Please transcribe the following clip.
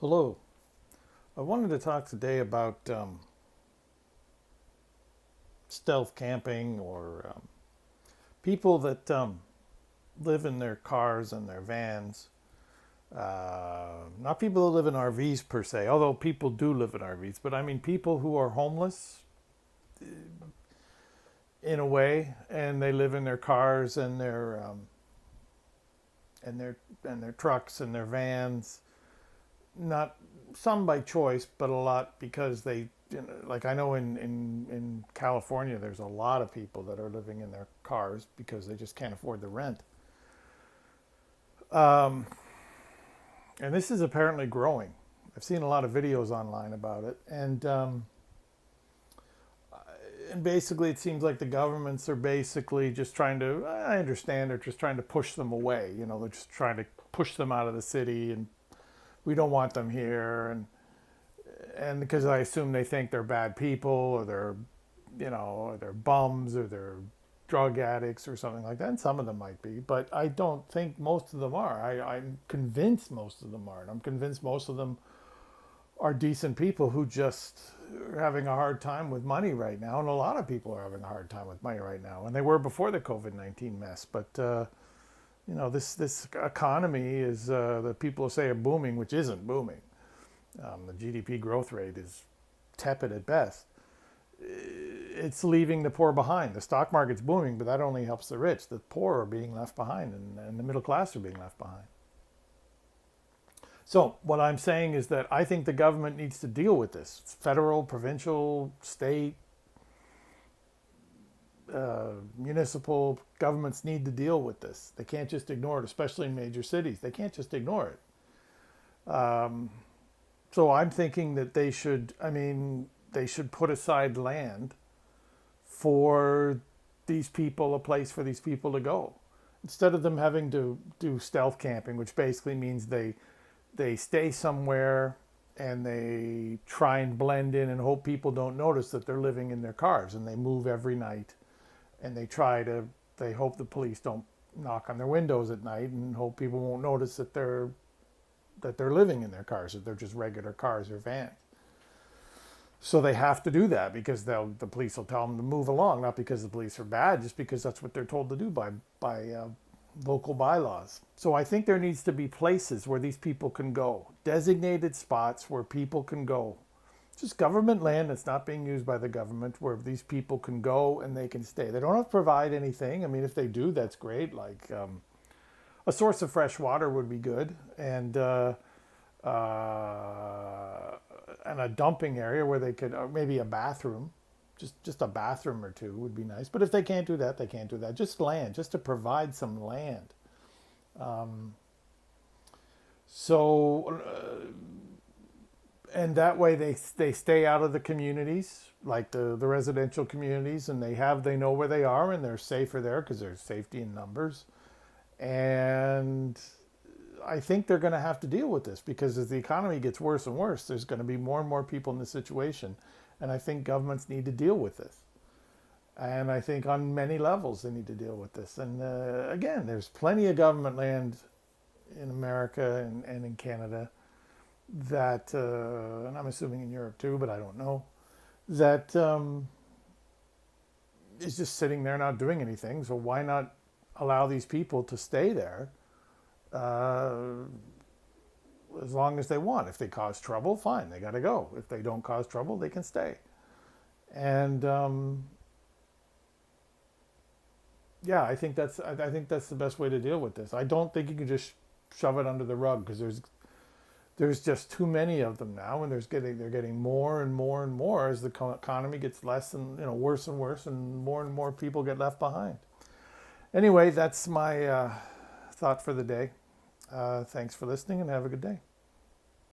Hello. I wanted to talk today about stealth camping or people that live in their cars and their vans. Not people who live in RVs per se, although people do live in RVs, but I mean people who are homeless in a way, and they live in their cars and their trucks and their vans. Not some by choice, but a lot because like I know in California, there's a lot of people that are living in their cars because they just can't afford the rent. Um, and this is apparently growing. I've seen a lot of videos online about it, and basically it seems like the governments are basically just trying to. I understand they're just trying to push them away. They're just trying to push them out of the city, and we don't want them here, and because I assume they think they're bad people or or they're bums or they're drug addicts or something like that. And some of them might be, but I don't think most of them are. I'm convinced most of them are. And I'm convinced most of them are decent people who just are having a hard time with money right now. And a lot of people are having a hard time with money right now. And they were before the COVID-19 mess. But, this economy is, the people say are booming, which isn't booming. The GDP growth rate is tepid at best. It's leaving the poor behind. The stock market's booming, but that only helps the rich. The poor are being left behind, and the middle class are being left behind. So what I'm saying is that I think the government needs to deal with this. Federal, provincial, state, municipal governments need to deal with this. They can't just ignore it, especially in major cities. They can't just ignore it. So I'm thinking that they should put aside land for these people, a place for these people to go. Instead of them having to do stealth camping, which basically means they stay somewhere and they try and blend in and hope people don't notice that they're living in their cars, and they move every night, and they hope the police don't knock on their windows at night and hope people won't notice that they're living in their cars, that they're just regular cars or vans. So they have to do that because the police will tell them to move along, not because the police are bad, just because that's what they're told to do by local bylaws. So I think there needs to be places where these people can go, designated spots where people can go. Just government land that's not being used by the government, where these people can go and they can stay. They don't have to provide anything. I mean, if they do, that's great. Like a source of fresh water would be good, and a dumping area where they could, or maybe a bathroom, just a bathroom or two would be nice. But if they can't do that, they can't do that. Just land, just to provide some land. So, and that way they stay out of the communities, like the residential communities, and they know where they are, and they're safer there because there's safety in numbers. And I think they're going to have to deal with this because as the economy gets worse and worse, there's going to be more and more people in this situation. And I think governments need to deal with this. And I think on many levels they need to deal with this. And again, there's plenty of government land in America and in Canada that, and I'm assuming in Europe too, but I don't know, that is just sitting there not doing anything. So why not allow these people to stay there? Uh, as long as they want. If they cause trouble, fine, they got to go. If they don't cause trouble, they can stay. And yeah, I think that's the best way to deal with this. I don't think you can just shove it under the rug because there's just too many of them now, and they're getting more and more and more as the economy gets less and worse and more people get left behind. Anyway, that's my thought for the day. Thanks for listening and have a good day.